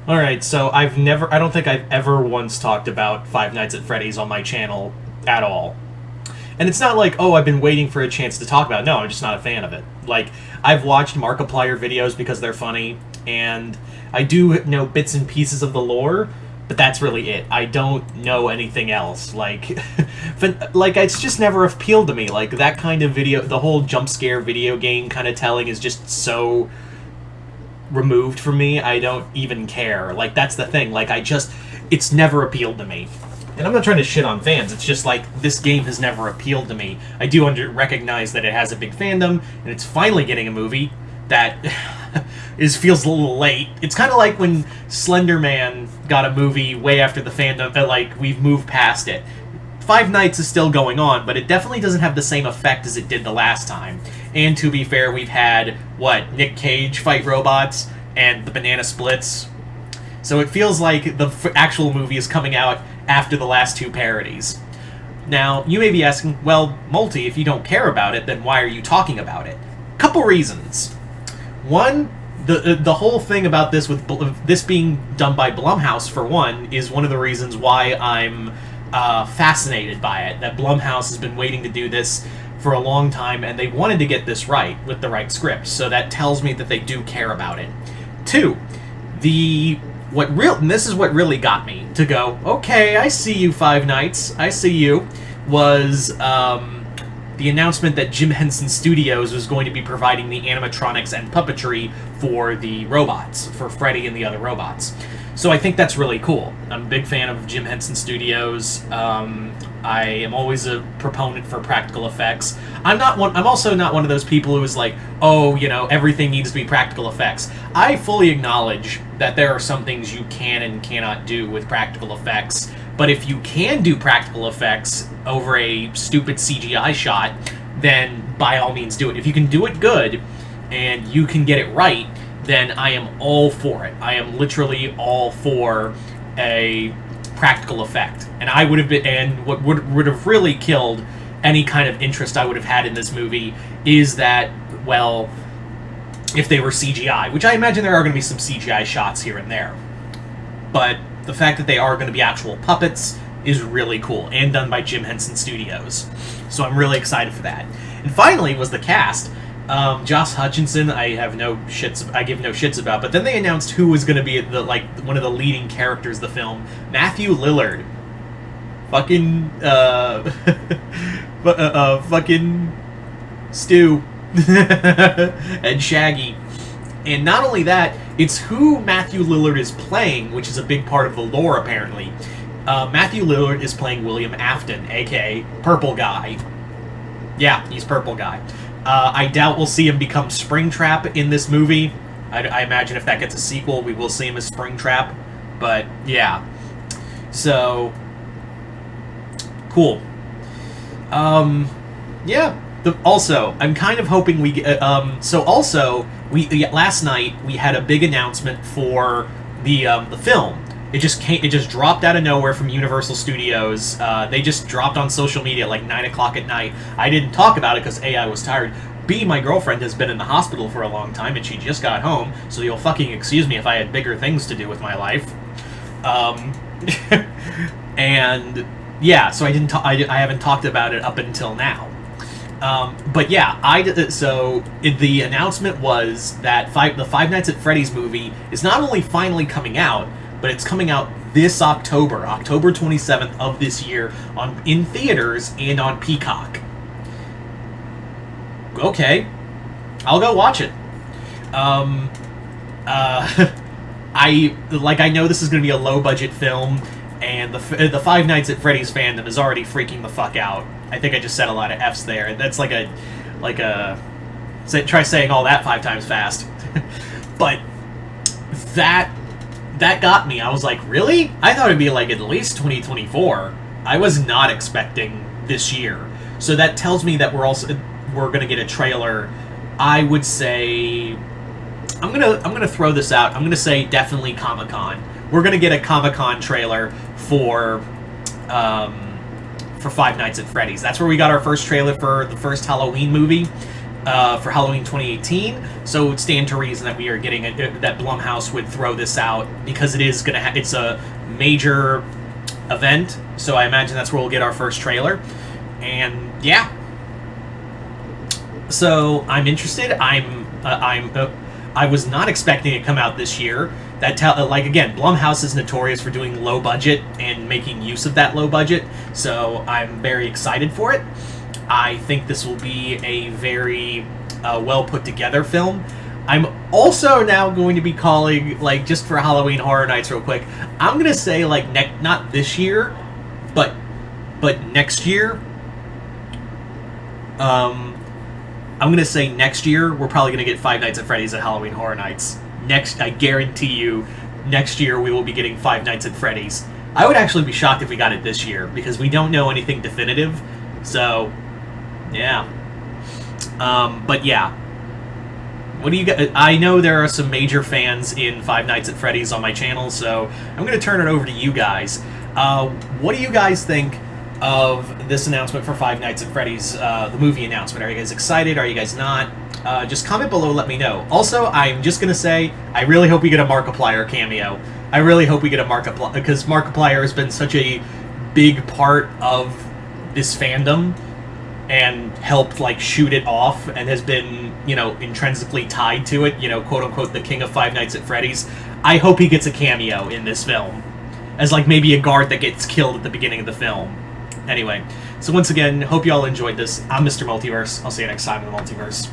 Alright, so I don't think I've ever once talked about Five Nights at Freddy's on my channel at all. And it's not like, oh, I've been waiting for a chance to talk about it. No, I'm just not a fan of it. Like, I've watched Markiplier videos because they're funny, and I do know bits and pieces of the lore, but that's really it. I don't know anything else. Like, like it's just never appealed to me. Like, that kind of video, the whole jump scare video game kind of telling is just so removed from me. I don't even care. Like, that's the thing. Like, it's never appealed to me. And I'm not trying to shit on fans. It's just like, this game has never appealed to me. I do recognize that it has a big fandom, and it's finally getting a movie that feels a little late. It's kind of like when Slender Man got a movie way after the fandom, like, we've moved past it. Five Nights is still going on, but it definitely doesn't have the same effect as it did the last time. And to be fair, we've had, Nick Cage fight robots, and the Banana Splits. So it feels like the actual movie is coming out after the last two parodies. Now, you may be asking, well, Multi, if you don't care about it, then why are you talking about it? Couple reasons. One, the whole thing about this, with this being done by Blumhouse, for one, is one of the reasons why I'm fascinated by it. That Blumhouse has been waiting to do this for a long time, and they wanted to get this right, with the right script, so that tells me that they do care about it. Two, and this is what really got me to go, okay, I see you, Five Nights, I see you, was the announcement that Jim Henson Studios was going to be providing the animatronics and puppetry for the robots, for Freddy and the other robots. So I think that's really cool. I'm a big fan of Jim Henson Studios. I am always a proponent for practical effects. I'm also not one of those people who is like, oh, everything needs to be practical effects. I fully acknowledge that there are some things you can and cannot do with practical effects, but if you can do practical effects over a stupid CGI shot, then by all means do it. If you can do it good and you can get it right, then I am all for it. I am literally all for a practical effect. And I would have been, and what would have really killed any kind of interest I would have had in this movie is that, well, if they were CGI, which I imagine there are going to be some CGI shots here and there. But the fact that they are going to be actual puppets is really cool, and done by Jim Henson Studios. So I'm really excited for that. And finally was the cast. Josh Hutcherson, I give no shits about, but then they announced who was going to be one of the leading characters of the film. Matthew Lillard. Fucking, fucking Stu. And Shaggy. And not only that, it's who Matthew Lillard is playing, which is a big part of the lore, apparently. Matthew Lillard is playing William Afton, a.k.a. Purple Guy. Yeah, he's Purple Guy. I doubt we'll see him become Springtrap in this movie. I imagine if that gets a sequel, we will see him as Springtrap. But, yeah. So, cool. Yeah. Also, I'm kind of hoping we get... last night, we had a big announcement for the film. It just dropped out of nowhere from Universal Studios. They just dropped on social media at like 9 o'clock at night. I didn't talk about it because A, I was tired. B, my girlfriend has been in the hospital for a long time and she just got home, so you'll fucking excuse me if I had bigger things to do with my life. And yeah, so I haven't talked about it up until now. But yeah, the announcement was that the Five Nights at Freddy's movie is not only finally coming out, but it's coming out this October 27th of this year, in theaters and on Peacock. Okay, I'll go watch it. I know this is going to be a low-budget film, and the Five Nights at Freddy's fandom is already freaking the fuck out. I think I just said a lot of F's there. That's try saying all that 5 times fast. But that got me. I was like, really? I thought it'd be like at least 2024. I was not expecting this year. So that tells me that we're gonna get a trailer. I would say I'm gonna throw this out. I'm gonna say definitely Comic-Con. We're gonna get a Comic-Con trailer for Five Nights at Freddy's. That's where we got our first trailer for the first Halloween movie. for Halloween 2018. So it would stand to reason that we are getting that Blumhouse would throw this out because it is gonna. It's a major event, so I imagine that's where we'll get our first trailer. And yeah, so I'm interested. I was not expecting it to come out this year. Like again, Blumhouse is notorious for doing low budget and making use of that low budget, so I'm very excited for it. I think this will be a very well put together film. I'm also now going to be calling, like, just for Halloween Horror Nights real quick, I'm going to say, like, not this year, but next year. I'm going to say next year we're probably going to get Five Nights at Freddy's at Halloween Horror Nights. I guarantee you, next year we will be getting Five Nights at Freddy's. I would actually be shocked if we got it this year, because we don't know anything definitive, so, yeah. But yeah. What do you guys... I know there are some major fans in Five Nights at Freddy's on my channel, so I'm going to turn it over to you guys. What do you guys think of this announcement for Five Nights at Freddy's, the movie announcement? Are you guys excited? Are you guys not? Just comment below, let me know. Also, I'm just going to say, I really hope we get a Markiplier cameo. I really hope we get a Markiplier, because Markiplier has been such a big part of this fandom and helped, like, shoot it off and has been, you know, intrinsically tied to it, you know, quote-unquote, the king of Five Nights at Freddy's. I hope he gets a cameo in this film, as, like, maybe a guard that gets killed at the beginning of the film. Anyway, so once again, hope you all enjoyed this. I'm Mr. Multiverse. I'll see you next time in the Multiverse.